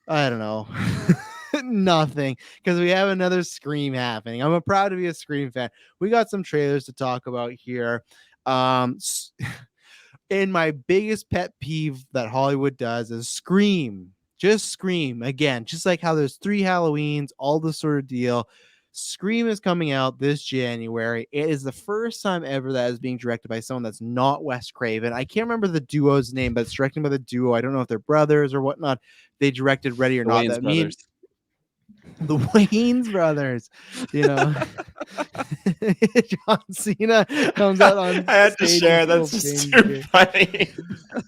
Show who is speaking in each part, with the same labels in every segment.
Speaker 1: I don't know. Nothing, because we have another Scream happening. I'm proud to be a Scream fan. We got some trailers to talk about here. Um, and my biggest pet peeve that Hollywood does is Scream. Just Scream again, just like how there's 3 Halloweens, all this sort of deal. Scream is coming out this January. It is the first time ever that is being directed by someone that's not Wes Craven. I can't remember the duo's name, but it's directed by the duo. I don't know if they're brothers or whatnot. They directed Ready or
Speaker 2: The
Speaker 1: Not.
Speaker 2: Wayans
Speaker 1: That mean
Speaker 2: brothers.
Speaker 1: the Wayans brothers, you know. John Cena comes out
Speaker 2: I
Speaker 1: on
Speaker 2: had to
Speaker 1: stage in
Speaker 2: share.
Speaker 1: full
Speaker 2: That's just too
Speaker 1: pain.
Speaker 2: funny.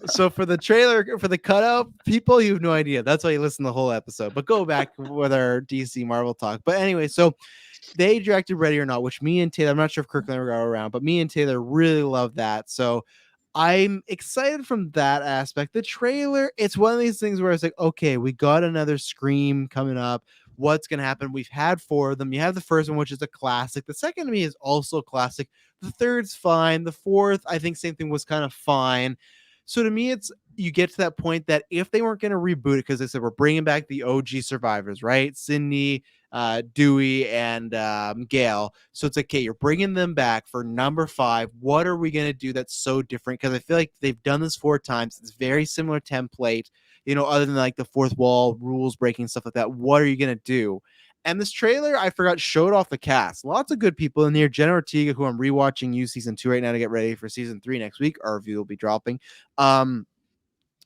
Speaker 1: So for the trailer, for the cutout, people, you have no idea. That's why you listen to the whole episode. But go back with our DC Marvel talk. But anyway, so they directed Ready or Not, which me and Taylor, I'm not sure if Kirklin ever got around, but me and Taylor really love that. So I'm excited from that aspect. The trailer, it's one of these things where it's like, okay, we got another Scream coming up. What's going to happen? We've had 4 of them. You have the first one, which is a classic. The second to me is also a classic. The third's fine. The fourth, I think, same thing, was kind of fine. So to me, it's you get to that point that if they weren't going to reboot it, because they said we're bringing back the OG survivors, right? Sydney, Dewey, and Gail. So it's like, okay, you're bringing them back for number 5. What are we going to do that's so different? Because I feel like they've done this 4 times. It's very similar template, other than like the fourth wall, rules breaking, stuff like that. What are you going to do? And this trailer, I forgot, showed off the cast. Lots of good people in here. Jenna Ortega, who I'm rewatching You season 2 right now to get ready for season 3 next week. Our review will be dropping.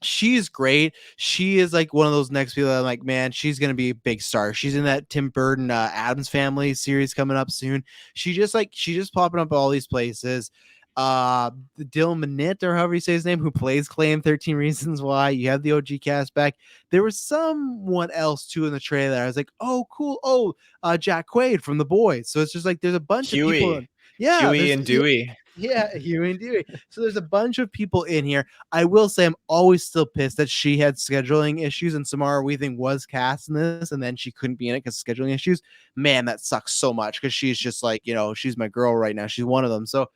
Speaker 1: She's great. She is like one of those next people that I'm like, man, she's gonna be a big star. She's in that Tim Burton Addams Family series coming up soon. She's just popping up all these places. The Dylan Minnette, or however you say his name, who plays Clay in 13 Reasons Why. You have the OG cast back. There was someone else too in the trailer. I was like, oh, cool. Oh, Jack Quaid from The Boys. So it's just like there's a bunch of people.
Speaker 2: Huey,
Speaker 1: Yeah,
Speaker 2: Huey
Speaker 1: there's
Speaker 2: and Dewey.
Speaker 1: yeah, Huey and Dewey. So there's a bunch of people in here. I will say I'm always still pissed that she had scheduling issues and Samara Weaving was cast in this and then she couldn't be in it because scheduling issues. Man, that sucks so much because she's just like, she's my girl right now. She's one of them. So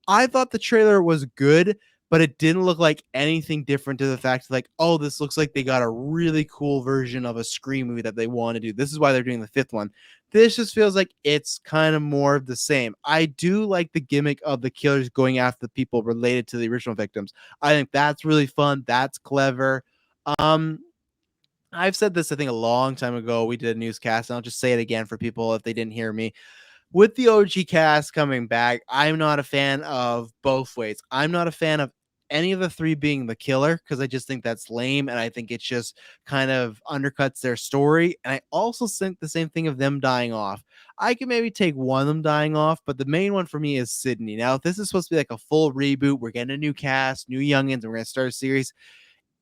Speaker 1: I thought the trailer was good, but it didn't look like anything different to the fact like, oh, this looks like they got a really cool version of a Scream movie that they want to do. This is why they're doing the 5th one. This just feels like it's kind of more of the same. I do like the gimmick of the killers going after the people related to the original victims. I think that's really fun. That's clever. Um, I've said this, I think, a long time ago. We did a newscast, and I'll just say it again for people if they didn't hear me. With the OG cast coming back, I'm not a fan of both ways. I'm not a fan of any of the 3 being the killer because I just think that's lame and I think it just kind of undercuts their story. And I also think the same thing of them dying off. I can maybe take one of them dying off, but the main one for me is Sydney. Now, if this is supposed to be like a full reboot, we're getting a new cast, new youngins, and we're going to start a series.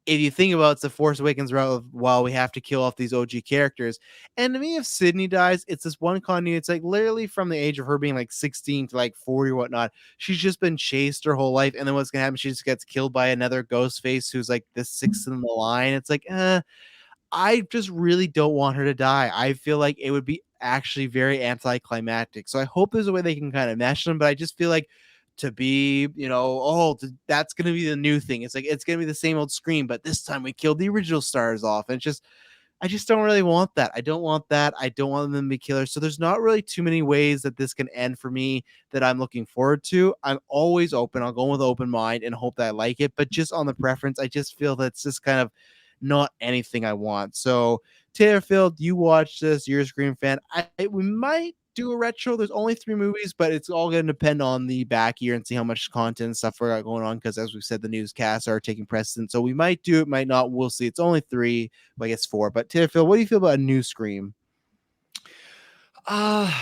Speaker 1: If you think about it, it's the Force Awakens route while we have to kill off these OG characters. And to me, if Sydney dies, it's this one continuity. It's like literally from the age of her being like 16 to like 40 or whatnot. She's just been chased her whole life. And then what's going to happen? She just gets killed by another ghost face who's like the 6th in the line. It's like, I just really don't want her to die. I feel like it would be actually very anticlimactic. So I hope there's a way they can kind of mesh them, but I just feel like to be, that's going to be the new thing. It's like, it's going to be the same old Scream, but this time we killed the original stars off. And it's just, I just don't really want that. I don't want that. I don't want them to be killers. So there's not really too many ways that this can end for me that I'm looking forward to. I'm always open. I'll go with an open mind and hope that I like it. But just on the preference, I just feel that's just kind of not anything I want. So Taylor Field, you watch this. You're a Scream fan. We might do a retro. There's only 3 movies, but it's all going to depend on the back year and see how much content and stuff we got going on. Because as we said, the newscasts are taking precedence. So we might do it, might not. We'll see. It's only 3, I guess 4. But Taylor Field, what do you feel about a new Scream?
Speaker 2: Uh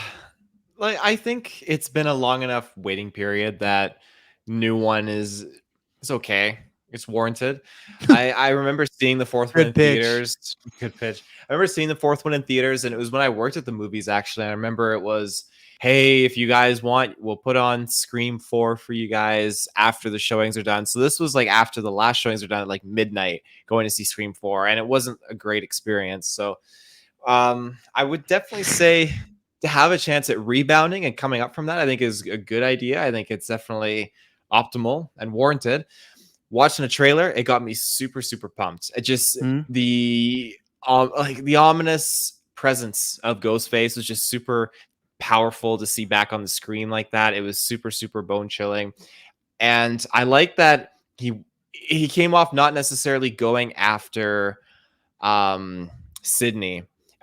Speaker 2: like I think it's been a long enough waiting period that new one is okay. It's warranted. I remember seeing the 4th one in
Speaker 1: Good pitch.
Speaker 2: theaters. Good pitch. I remember seeing the 4th one in theaters, and it was when I worked at the movies. Actually, I remember it was, hey, if you guys want, we'll put on Scream 4 for you guys after the showings are done. So this was like after the last showings are done at like midnight, going to see Scream 4, and it wasn't a great experience. So I would definitely say to have a chance at rebounding and coming up from that, I think is a good idea. I think it's definitely optimal and warranted. watching a trailer, it got me super, super pumped. It just
Speaker 1: Hmm?
Speaker 2: like the ominous presence of Ghostface was just super powerful to see back on the screen like that. It was super, super bone chilling. And I like that he came off not necessarily going after Sydney.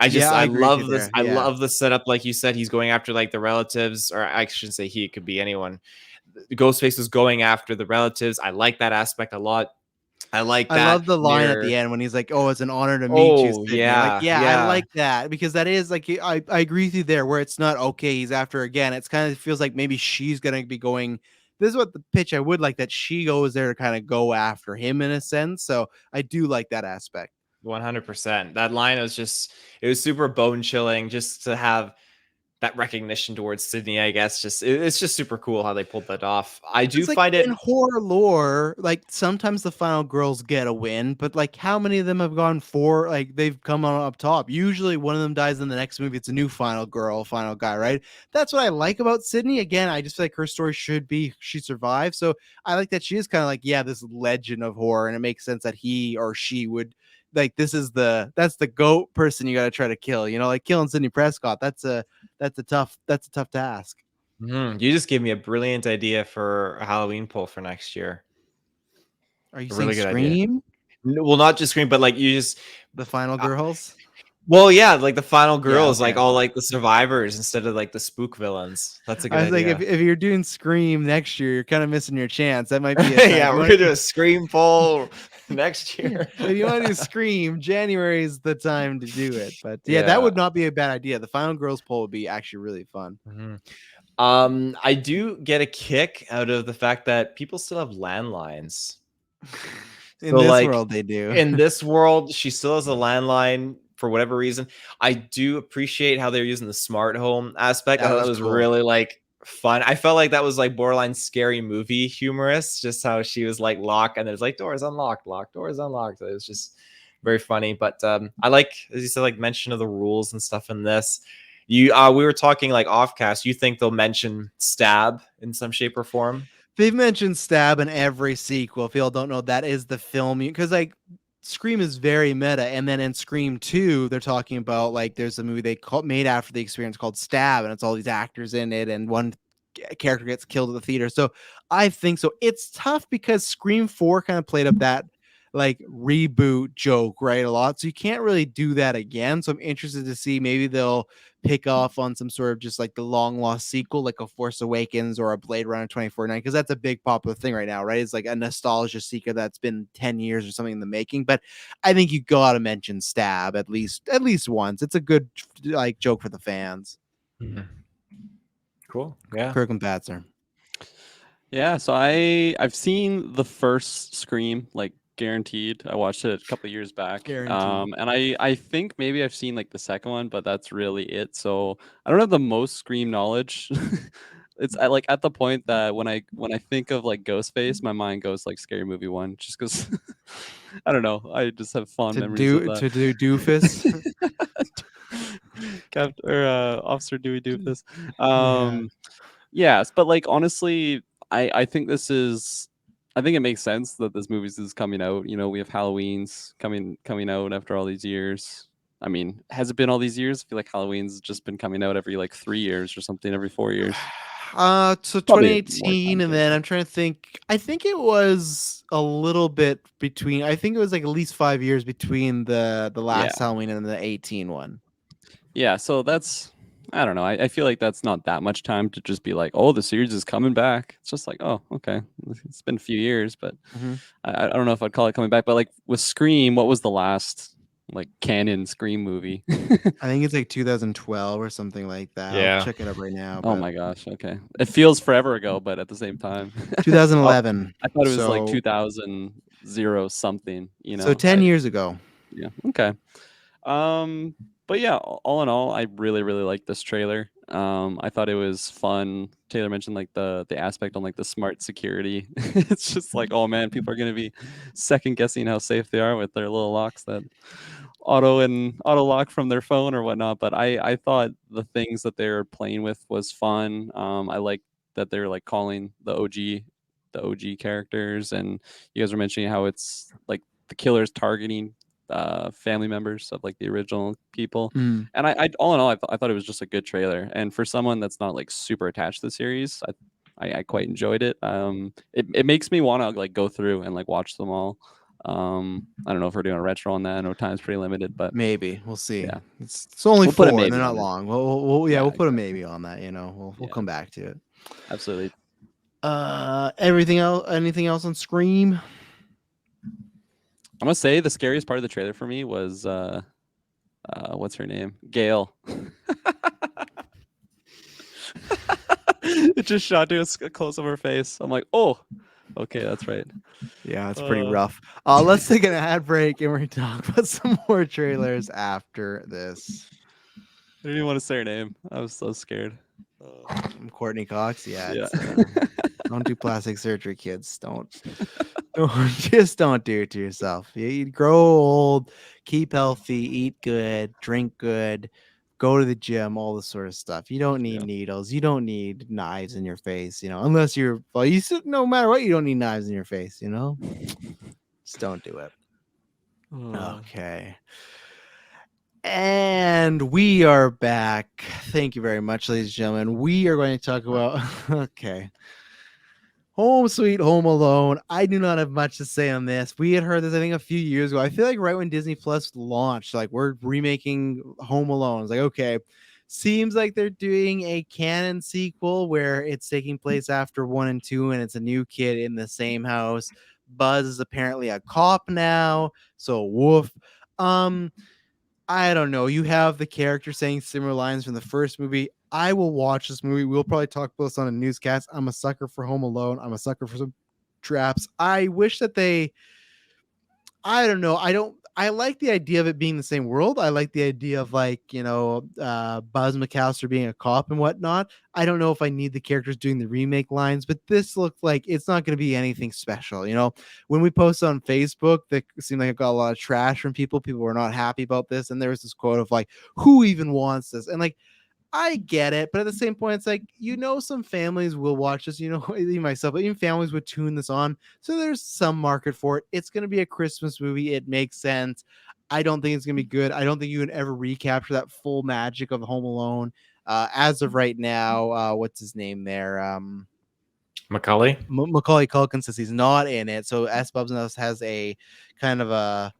Speaker 1: Yeah, I
Speaker 2: I
Speaker 1: agree with you
Speaker 2: love this.
Speaker 1: there.
Speaker 2: I
Speaker 1: Yeah.
Speaker 2: love the setup, like you said, he's going after like the relatives, or I shouldn't say he, it could be anyone. Ghostface was going after the relatives. I like that aspect a lot. I like
Speaker 1: I
Speaker 2: that
Speaker 1: love the line at the
Speaker 2: near.
Speaker 1: end when he's like, "Oh, it's an honor to meet you,
Speaker 2: Oh
Speaker 1: Sydney." Like,
Speaker 2: yeah,
Speaker 1: yeah, I
Speaker 2: yeah.
Speaker 1: like that because that is like I agree with you there where it's not okay, he's after her again. It's kind of feels like maybe she's gonna be going. This is what the pitch I would like that she goes there to kind of go after him in a sense. So I do like that aspect.
Speaker 2: 100%. That line was just, it was super bone chilling just to have that recognition towards Sydney, I guess. Just it's just super cool how they pulled that off. I do
Speaker 1: It's like
Speaker 2: find
Speaker 1: in
Speaker 2: it.
Speaker 1: horror lore, like sometimes the final girls get a win, but like how many of them have gone for like they've come on up top? Usually one of them dies in the next movie. It's a new final girl, final guy, right? That's what I like about Sydney. Again, I just feel like her story should be she survived. So I like that she is kind of like, yeah, this legend of horror, and it makes sense that he or she would like this is that's the goat person you gotta try to kill. You know, like killing Sidney Prescott. That's a tough task.
Speaker 2: You just gave me a brilliant idea for a Halloween poll for next year.
Speaker 1: Are you
Speaker 2: A
Speaker 1: saying
Speaker 2: really good idea.
Speaker 1: Scream?
Speaker 2: Well, not just Scream, but like you just.
Speaker 1: The final
Speaker 2: uh,
Speaker 1: girls?
Speaker 2: Well, yeah, like the final
Speaker 1: Yeah,
Speaker 2: girls, like
Speaker 1: okay.
Speaker 2: all like the survivors instead of like the spook villains. That's a good
Speaker 1: I was like,
Speaker 2: idea.
Speaker 1: if you're doing Scream next year, you're kind of missing your chance. That might be a time.
Speaker 2: Yeah, we're gonna do a Scream poll next year.
Speaker 1: If you want to do Scream, January is the time to do it. But yeah, that
Speaker 2: Yeah.
Speaker 1: would not be a bad idea. The final girls poll would be actually really fun.
Speaker 2: Mhm. I do get a kick out of the fact that people still have landlines.
Speaker 1: In
Speaker 2: So,
Speaker 1: this
Speaker 2: like,
Speaker 1: world, they do.
Speaker 2: in this world, she still has a landline for whatever reason. I do appreciate how they're using the smart home aspect. I
Speaker 1: That
Speaker 2: thought that
Speaker 1: was
Speaker 2: was
Speaker 1: cool.
Speaker 2: really like fun. I felt like that was like borderline scary movie humorous, just how she was like locked and there's like doors unlocked, locked, doors unlocked. It was just very funny. But I like, as you said, like mention of the rules and stuff in this. You we were talking like offcast. You think they'll mention stab in some shape or form?
Speaker 1: They've mentioned Stab in every sequel. If y'all don't know, that is the film because like Scream is very meta, and then in Scream 2, they're talking about like there's a movie made after the experience called Stab, and it's all these actors in it, and one character gets killed at the theater. So I think so. It's tough because Scream 4 kind of played up that like reboot joke, right? A lot. So you can't really do that again. So I'm interested to see maybe they'll pick off on some sort of just like the long lost sequel, like a Force Awakens or a Blade Runner 2049, because that's a big popular thing right now, right? It's like a nostalgia seeker that's been 10 years or something in the making. But I think you gotta mention Stab at least once. It's a good like joke for the fans.
Speaker 2: Mhm. Cool. Yeah.
Speaker 1: Kirkland Batzer.
Speaker 3: Yeah, so I've seen the first Scream, like guaranteed. I watched it a couple of years back.
Speaker 1: Guaranteed.
Speaker 3: And I think maybe I've seen like the second one, but that's really it. So I don't have the most Scream knowledge. It's like at the point that when I think of like Ghostface, my mind goes like Scary Movie 1, just because I don't know. I just have fond memories of that.
Speaker 1: To do doofus.
Speaker 3: Officer Dewey Doofus.
Speaker 1: Yeah.
Speaker 3: Yes, but like honestly, I think this is I think it makes sense that this movie is coming out. You know, we have Halloween's coming out after all these years. I mean, has it been all these years? I feel like Halloween's just been coming out every like 3 years or something, every 4 years.
Speaker 1: So
Speaker 3: Probably more
Speaker 1: 2018,
Speaker 3: times,
Speaker 1: and
Speaker 3: but
Speaker 1: then I'm trying to think. I think it was a little bit between. I think it was like at least 5 years between the
Speaker 3: yeah,
Speaker 1: last Halloween and the 18 one.
Speaker 3: yeah. So that's I don't know. I feel like that's not that much time to just be like, oh, the series is coming back. It's just like, oh, okay, it's been a few years, but
Speaker 1: Mhm.
Speaker 3: I don't know if I'd call it coming back. But like with Scream, what was the last like canon Scream movie?
Speaker 1: I think it's like 2012 or something like that. I'll
Speaker 2: Yeah.
Speaker 1: check it up right now.
Speaker 3: Oh
Speaker 1: But
Speaker 3: my gosh, okay. It feels forever ago, but at the same time. Oh,
Speaker 1: 2011.
Speaker 3: I thought it was like
Speaker 1: So
Speaker 3: 2000 something, you
Speaker 1: so
Speaker 3: know.
Speaker 1: 10 years ago.
Speaker 3: Yeah, okay. Um but yeah, all in all, I really really liked this trailer. I thought it was fun. Taylor mentioned like the aspect on like the smart security. It's just like, oh man, people are going to be second guessing how safe they are with their little locks that auto lock from their phone or whatnot. But I thought the things that they were playing with was fun. I like that they're like calling the OG the OG characters, and you guys were mentioning how it's like the killer's targeting family members of like the original people.
Speaker 1: Mm.
Speaker 3: And I all in all, I thought it was just a good trailer. And for someone that's not like super attached to the series, I quite enjoyed it. It makes me want to like go through and like watch them all. I don't know if we're doing a retro on that. I know time's pretty limited, but
Speaker 1: Maybe we'll see.
Speaker 3: yeah,
Speaker 1: It's only
Speaker 3: we'll put a
Speaker 1: 4, and they're
Speaker 3: maybe
Speaker 1: not
Speaker 3: on it.
Speaker 1: long. We'll
Speaker 3: Yeah,
Speaker 1: put a
Speaker 3: exactly.
Speaker 1: maybe on that. You know, we'll
Speaker 3: Yeah.
Speaker 1: come back to it.
Speaker 3: Absolutely.
Speaker 1: Everything else? Anything else on Scream?
Speaker 3: I'm gonna say the scariest part of the trailer for me was what's her name? Gail. It just shot to a close of her face. I'm like, oh, okay, that's right.
Speaker 1: Yeah, it's pretty rough. Let's take an ad break and we're gonna talk about some more trailers after this.
Speaker 3: I didn't even want to say her name. I was so scared.
Speaker 1: I'm Courtney Cox. Yeah.
Speaker 3: Yeah.
Speaker 1: Don't do plastic surgery, kids. Don't don't do it to yourself. You grow old, keep healthy, eat good, drink good, go to the gym, all this sort of stuff. You don't need needles. You don't need knives in your face, unless you're no matter what, you don't need knives in your face, Just don't do it. Okay. And we are back. Thank you very much, ladies and gentlemen. We are going to talk about Home Sweet Home Alone. I do not have much to say on this. We had heard this, I think, a few years ago. I feel like right when Disney Plus launched, like we're remaking Home Alone. It's like, okay, seems like they're doing a canon sequel where it's taking place after 1 and 2, and it's a new kid in the same house. Buzz is apparently a cop now, so woof. I don't know. You have the character saying similar lines from the first movie. I will watch this movie. We'll probably talk about this on a newscast. I'm a sucker for Home Alone. I'm a sucker for some traps. I wish that I don't know. I like the idea of it being the same world. I like the idea of Buzz McAllister being a cop and whatnot. I don't know if I need the characters doing the remake lines, but this looked like it's not going to be anything special. When we posted on Facebook, that seemed like it got a lot of trash from people. People were not happy about this. And there was this quote of like, who even wants this? And like, I get it, but at the same point, it's like, some families will watch this, even myself, but even families would tune this on. So there's some market for it. It's going to be a Christmas movie. It makes sense. I don't think it's going to be good. I don't think you can ever recapture that full magic of Home Alone. As of right now, what's his name there?
Speaker 2: Macaulay
Speaker 1: Culkin says he's not in it. So S. Bubs has a kind of a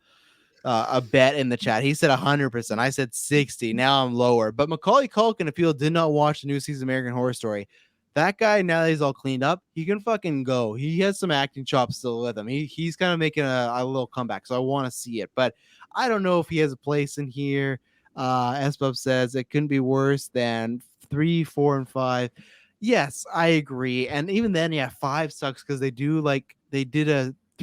Speaker 1: bet in the chat. He said 100%. I said 60. Now I'm lower. But Macaulay Culkin, if people did not watch the new season of American Horror Story, that guy, now that he's all cleaned up, he can fucking go. He has some acting chops still with him. He's kind of making a little comeback, so I want to see it. But I don't know if he has a place in here. S-Bub says it couldn't be worse than 3, 4, and 5. Yes, I agree. And even then, 5 sucks because they did a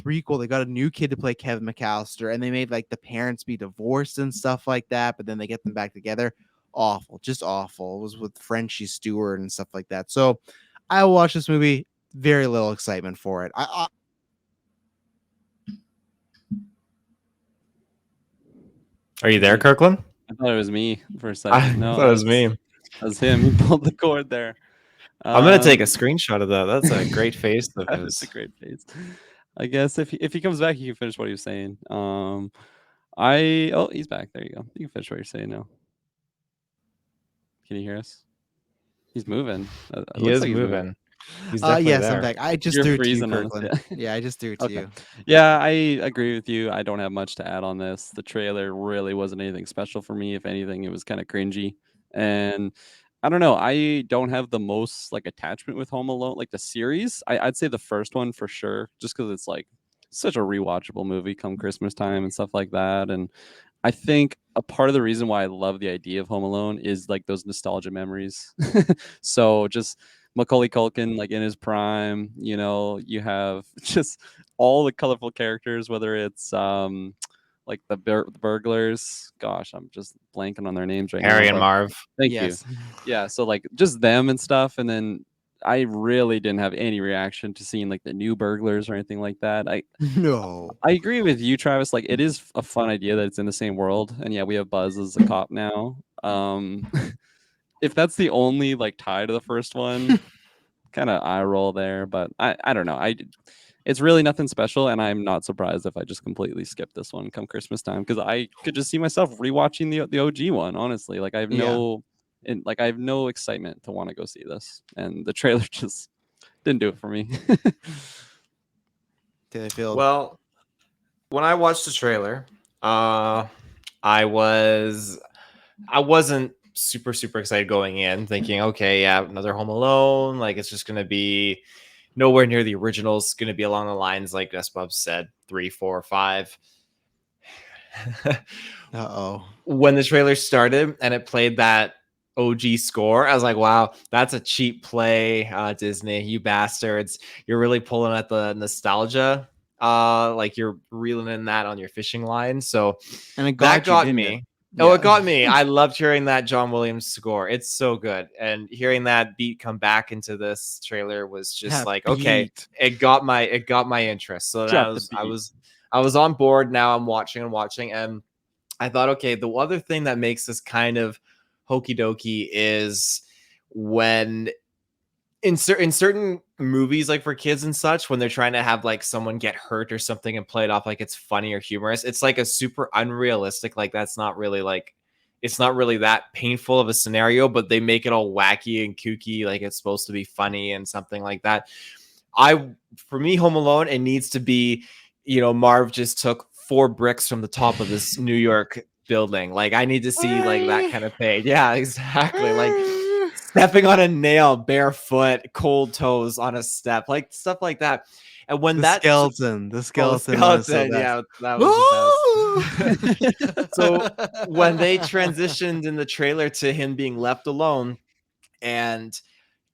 Speaker 1: prequel. They got a new kid to play Kevin McAllister, and they made like the parents be divorced and stuff like that, but then they get them back together. Awful, just awful. It was with Frenchie Stewart and stuff like that. So I will watch this movie. Very little excitement for it.
Speaker 2: Are you there, Kirklin?
Speaker 3: I thought it was me for a second. No,
Speaker 2: I thought it was me.
Speaker 3: That was him. He pulled the cord there.
Speaker 2: I'm gonna take a screenshot of that. That's a great face of
Speaker 3: That
Speaker 2: his.
Speaker 3: is a great face. I guess if he comes back, he can finish what he was saying. He's back. There you go. You can finish what you're saying now. Can you hear us? He's moving.
Speaker 2: He is moving. He's definitely
Speaker 1: yes,
Speaker 2: there.
Speaker 1: I'm back. I just
Speaker 3: You're
Speaker 1: threw it to you,
Speaker 3: freezing on us,
Speaker 1: Kirkland. Yeah, I just threw it to you.
Speaker 3: Yeah, I agree with you. I don't have much to add on this. The trailer really wasn't anything special for me. If anything, it was kind of cringy. And I don't know. I don't have the most like attachment with Home Alone, like the series. I'd say the first one for sure, just because it's like such a rewatchable movie come Christmas time and stuff like that. And I think a part of the reason why I love the idea of Home Alone is like those nostalgia memories. So just Macaulay Culkin, like in his prime, you have just all the colorful characters, whether it's like the burglars. Gosh, I'm just blanking on their names right now.
Speaker 2: Harry and Marv.
Speaker 3: Thank you. Yeah, so like just them and stuff, and then I really didn't have any reaction to seeing like the new burglars or anything like that. I agree with you, Travis. Like it is a fun idea that it's in the same world, and yeah, we have Buzz as a cop now. If that's the only like tie to the first one, kind of eye roll there, but I don't know. It's really nothing special, and I'm not surprised if I just completely skip this one come Christmas time, because I could just see myself rewatching the OG one. Honestly, like I have I have no excitement to want to go see this, and the trailer just didn't do it for me.
Speaker 1: Taylor Field.
Speaker 2: Well, when I watched the trailer, I wasn't super excited going in, thinking, okay, yeah, another Home Alone. Like it's just gonna be nowhere near the originals. It's gonna be along the lines like as Bob said, 3, 4, 5. When the trailer started and it played that OG score, I was like, wow, that's a cheap play, Disney, you bastards. You're really pulling at the nostalgia. Like you're reeling in that on your fishing line. So
Speaker 1: and it
Speaker 2: that got me. Oh, it got me. I loved hearing that John Williams score. It's so good. And hearing that beat come back into this trailer was just okay, it got my interest. So I was on board. Now I'm watching, and I thought, okay, the other thing that makes this kind of hokey dokey is when in certain movies, like for kids and such, when they're trying to have like someone get hurt or something and play it off like it's funny or humorous, it's like a super unrealistic, like that's not really like, it's not really that painful of a scenario, but they make it all wacky and kooky, like it's supposed to be funny and something like that. For me, Home Alone, it needs to be, Marv just took 4 bricks from the top of this New York building. Like I need to see like that kind of thing. Yeah, exactly. Like stepping on a nail barefoot, cold toes on a step, like stuff like that. And when the skeleton, yeah, that was the best. So when they transitioned in the trailer to him being left alone, and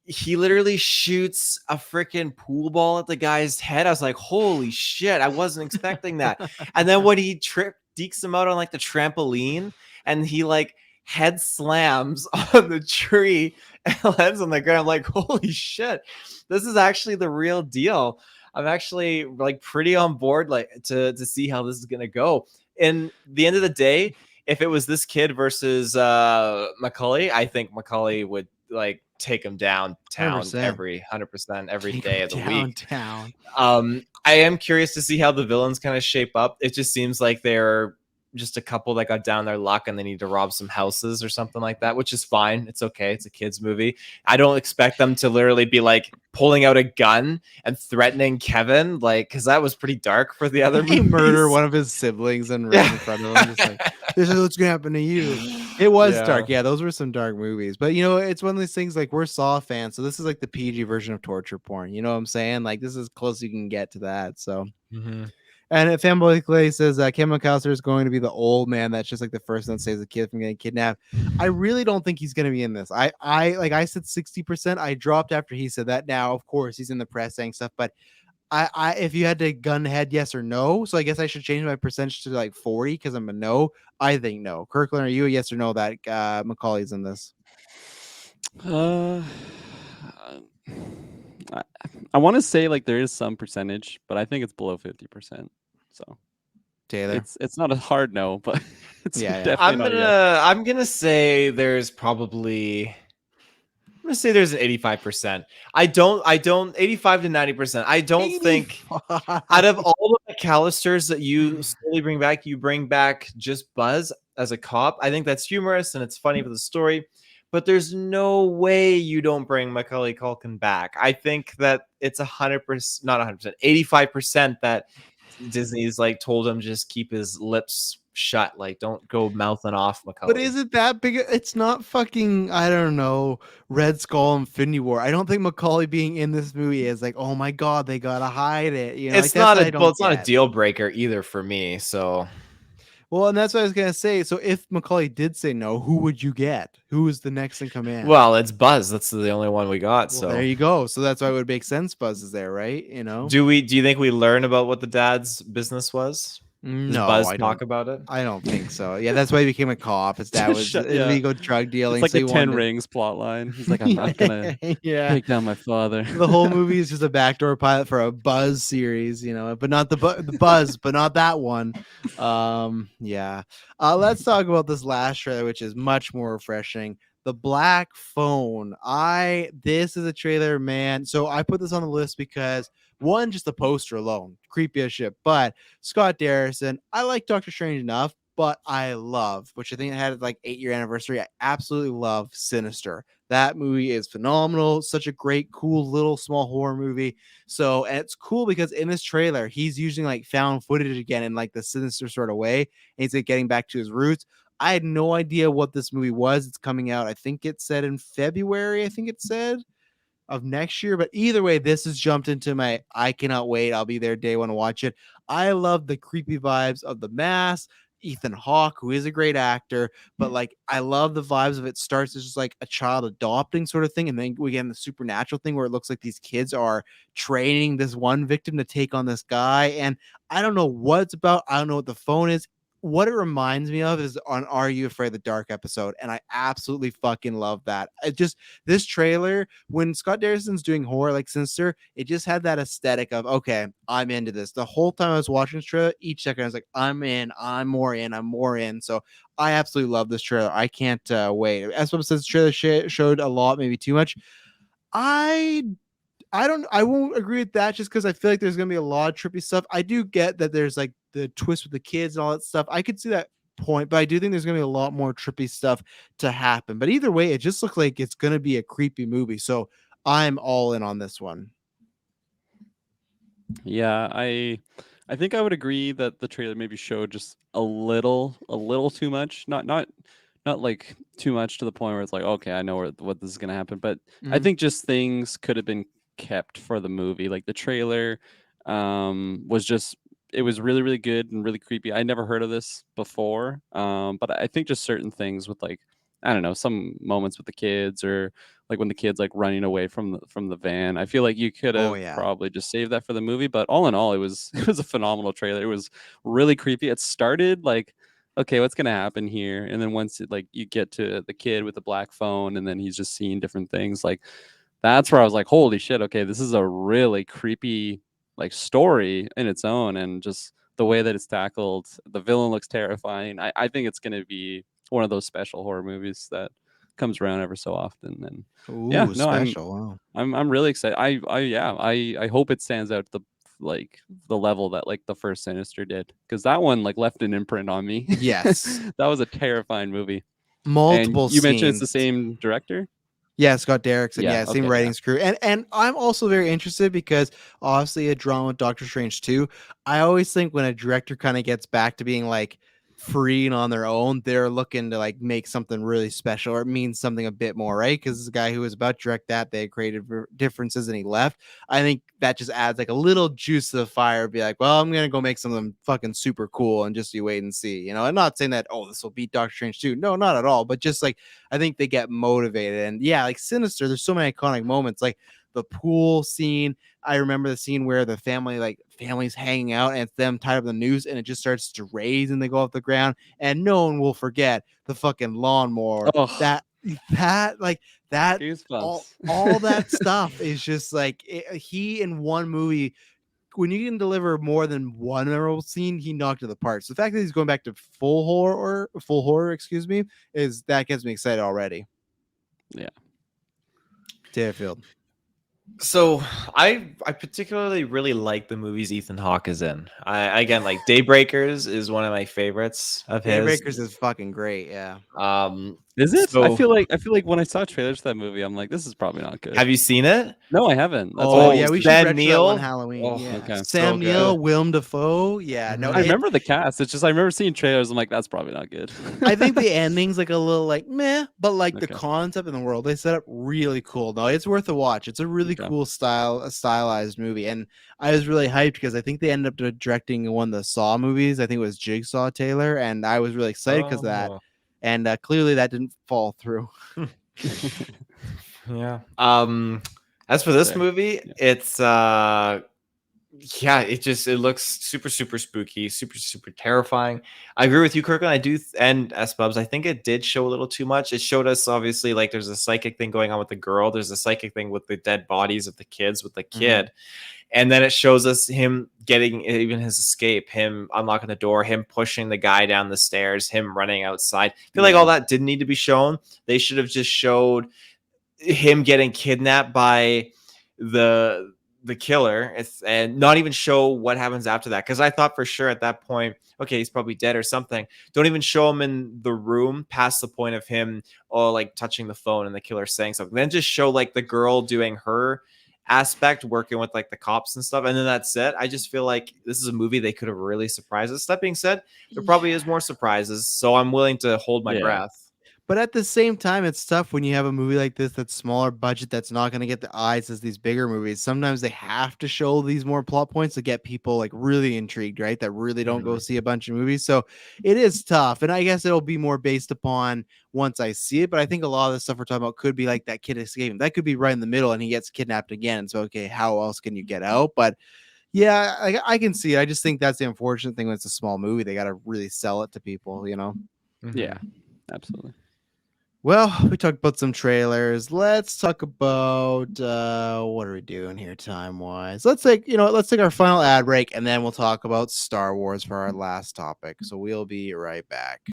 Speaker 2: he literally shoots a freaking pool ball at the guy's head, I was like, holy shit, I wasn't expecting that. And then when he dekes him out on like the trampoline, and he like head slams on the tree and lands on the ground, I'm like, holy shit, this is actually the real deal. I'm actually like pretty on board, like to see how this is gonna go. In the end of the day, if it was this kid versus Macaulay, I think Macaulay would like take him downtown 100% every day of the week. I am curious to see how the villains kind of shape up. It just seems like they're just a couple that got down their luck and they need to rob some houses or something like that, which is fine. It's okay. It's a kid's movie. I don't expect them to literally be like pulling out a gun and threatening Kevin, like, because that was pretty dark for the other movies.
Speaker 1: Murder one of his siblings and right in front of him, just like, this is what's gonna happen to you. It was dark. Yeah, those were some dark movies. But it's one of these things, like, we're Saw fans, so this is like the PG version of torture porn. You know what I'm saying? Like, this is as close as you can get to that. So And Fanboy Clay says Kim McAllister is going to be the old man that's just like the first one that saves a kid from getting kidnapped. I really don't think he's going to be in this. I said 60%. I dropped after he said that. Now, of course, he's in the press saying stuff, but I if you had to gun head yes or no, so I guess I should change my percentage to like 40 because I'm a no. I think no. Kirklin, are you a yes or no that Macaulay's in this?
Speaker 3: I want to say like there is some percentage, but I think it's below 50%. So
Speaker 1: Taylor,
Speaker 3: it's not a hard no, but it's
Speaker 2: definitely I'm gonna say there's probably. I'm gonna say there's an 85%. I don't 85 to 90%. I don't 85. Think out of all the McAllisters that you slowly bring back, you bring back just Buzz as a cop. I think that's humorous and it's funny for the story, but there's no way you don't bring Macaulay Culkin back. I think that it's 100%, not 100%, 85% that Disney's like told him just keep his lips shut, like don't go mouthing off Macaulay.
Speaker 1: But is it that big? It's not fucking, I don't know, Red Skull Infinity War. I don't think Macaulay being in this movie is like, oh my god, they gotta hide it.
Speaker 2: It's not a deal breaker either for me. So
Speaker 1: well, and that's what I was gonna say. So if Macaulay did say no, who would you get? Who is the next in command?
Speaker 2: Well, it's Buzz. That's the only one we got. Well, so
Speaker 1: there you go. So that's why it would make sense. Buzz is there, right?
Speaker 2: Do you think we learn about what the dad's business was? Does Buzz talk about it?
Speaker 1: I don't think so. Yeah, that's why he became a cop. His dad was illegal drug dealing.
Speaker 3: It's like the 10 Rings plot line. He's like, I'm not gonna take down my father.
Speaker 1: The whole movie is just a backdoor pilot for a Buzz series, but not the Buzz, but not that one. Let's talk about this last trailer, which is much more refreshing. The Black Phone. This is a trailer, man. So I put this on the list because one, just the poster alone, creepy as shit. But Scott Derrickson, I like Doctor Strange enough, but I love, which I think it had like 8-year anniversary. I absolutely love Sinister. That movie is phenomenal. Such a great, cool, little small horror movie. So, and it's cool because in this trailer, he's using like found footage again in like the Sinister sort of way. And he's like getting back to his roots. I had no idea what this movie was. It's coming out. I think it said in February. I think it said of next year. But either way, this has jumped into my I cannot wait. I'll be there day one to watch it. I love the creepy vibes of The Mask. Ethan Hawke, who is a great actor, but like I love the vibes of it. Starts as just like a child adopting sort of thing, and then we get the supernatural thing where it looks like these kids are training this one victim to take on this guy. And I don't know what it's about. I don't know what the phone is. What it reminds me of is on Are You Afraid of the Dark episode, and I absolutely fucking love that. It just this trailer when Scott Derrickson's doing horror like Sinister, it just had that aesthetic of okay, I'm into this. The whole time I was watching this trailer, each second I was like, I'm in, I'm more in, I'm more in. So I absolutely love this trailer. I can't wait. As what says, the trailer showed a lot, maybe too much. I I won't agree with that just because I feel like there's gonna be a lot of trippy stuff. I do get that there's like the twist with the kids and all that stuff. I could see that point, but I do think there's gonna be a lot more trippy stuff to happen. But either way, it just looks like it's gonna be a creepy movie. So I'm all in on this one.
Speaker 3: Yeah, I think I would agree that the trailer maybe showed just a little too much. Not like too much to the point where it's like, okay, I know what this is gonna happen. But I think just things could have been kept for the movie. Like the trailer was just it was really, really good and really creepy. I never heard of this before. But I think just certain things with like I don't know, some moments with the kids or like when the kid's like running away from the van. I feel like you could
Speaker 1: Oh
Speaker 3: have
Speaker 1: yeah.
Speaker 3: probably just saved that for the movie. But all in all, it was it was a phenomenal trailer. It was really creepy. It started like, okay, what's gonna happen here? And then once it, like you get to the kid with the black phone, and then he's just seeing different things. Like that's where I was like, holy shit, okay, this is a really creepy like story in its own, and just the way that it's tackled. The villain looks terrifying. I think it's gonna be one of those special horror movies that comes around ever so often. And yeah,
Speaker 1: Ooh,
Speaker 3: no,
Speaker 1: special. Wow.
Speaker 3: I'm really excited. I hope it stands out the like the level that like the first Sinister did, because that one like left an imprint on me.
Speaker 1: Yes.
Speaker 3: That was a terrifying movie. And
Speaker 1: Multiple
Speaker 3: you mentioned it's
Speaker 1: scenes.
Speaker 3: the same director?
Speaker 1: Yeah, Scott Derrickson.
Speaker 3: Yeah,
Speaker 1: Yeah, same
Speaker 3: okay, yeah.
Speaker 1: writing crew. And I'm also very interested because obviously a drama with Doctor Strange 2. I always think when a director kind of gets back to being like free and on their own, they're looking to like make something really special or it means something a bit more, right? Because this guy who was about to direct that, they had created differences and he left. I think that just adds like a little juice to the fire. Be like, well, I'm gonna go make something fucking super cool and just you wait and see. You know, I'm not saying that, oh, this will beat Doctor Strange 2. No, not at all. But just like I think they get motivated. And yeah, like Sinister, there's so many iconic moments, like the pool scene. I remember the scene where the family's hanging out and it's them tied up in the noose and it just starts to raise and they go off the ground. And no one will forget the fucking lawnmower.
Speaker 3: Oh,
Speaker 1: That like that
Speaker 3: goosebumps.
Speaker 1: all that stuff is just like he in one movie when you can deliver more than one memorable scene, he knocked it apart. So the fact that he's going back to full horror, excuse me, is that gets me excited already.
Speaker 3: Yeah.
Speaker 1: Deerfield.
Speaker 2: So I particularly really like the movies Ethan Hawke is in. I again like Daybreakers is one of my favorites of his.
Speaker 1: Daybreakers is fucking great. Yeah.
Speaker 3: Is it?
Speaker 2: So,
Speaker 3: I feel like when I saw trailers to that movie, I'm like, this is probably not good.
Speaker 2: have you seen it?
Speaker 3: No, I haven't. That's
Speaker 1: Oh
Speaker 3: why
Speaker 1: yeah, we should
Speaker 2: Sam
Speaker 1: retro that
Speaker 2: Neill.
Speaker 1: one Halloween.
Speaker 2: Oh,
Speaker 1: Yeah.
Speaker 3: okay.
Speaker 1: Sam
Speaker 2: So
Speaker 1: Neill,
Speaker 2: good.
Speaker 1: Willem Dafoe. Yeah. No,
Speaker 3: I remember the cast. It's just I remember seeing trailers. I'm like, that's probably not good.
Speaker 1: I think the ending's like a little like meh, but like the
Speaker 3: Okay.
Speaker 1: concept in the world they set up really cool. No, it's worth a watch. It's a really
Speaker 3: Okay.
Speaker 1: cool stylized movie, and I was really hyped because I think they ended up directing one of the Saw movies. I think it was Jigsaw Taylor, and I was really excited because of that.
Speaker 2: Oh.
Speaker 1: And clearly that didn't fall through.
Speaker 2: Yeah. As for this
Speaker 3: Fair.
Speaker 2: movie,
Speaker 3: Yeah.
Speaker 2: it's Yeah, it looks super spooky, super terrifying. I agree with you, Kirkland. I do, and S Bubs, I think it did show a little too much. It showed us obviously like there's a psychic thing going on with the girl. There's a psychic thing with the dead bodies of the kids with the kid. And then it shows us him getting even his escape, him unlocking the door, him pushing the guy down the stairs, him running outside. I feel like all that didn't need to be shown. They should have just showed him getting kidnapped by the killer and not even show what happens after that, because I thought for sure at that point, okay, he's probably dead or something. Don't even show him in the room past the point of him like touching the phone and the killer saying something. Then just show like the girl doing her aspect, working with like the cops and stuff, and then that's it. I just feel like this is a movie they could have really surprised us. That being said, there probably is more surprises, so I'm willing to hold my breath.
Speaker 1: But at the same time, it's tough when you have a movie like this that's smaller budget, that's not going to get the eyes as these bigger movies. Sometimes they have to show these more plot points to get people like really intrigued, right? That really don't go see a bunch of movies. So it is tough. And I guess it'll be more based upon once I see it. But I think a lot of the stuff we're talking about could be like that kid escaping. That could be right in the middle and he gets kidnapped again. And so, okay, how else can you get out? But yeah, I can see it. I just think that's the unfortunate thing when it's a small movie. They got to really sell it to people, you know?
Speaker 3: Yeah, absolutely.
Speaker 1: Well, we talked about some trailers. Let's talk about what are we doing here time wise? Let's take our final ad break and then we'll talk about Star Wars for our last topic. So we'll be right back.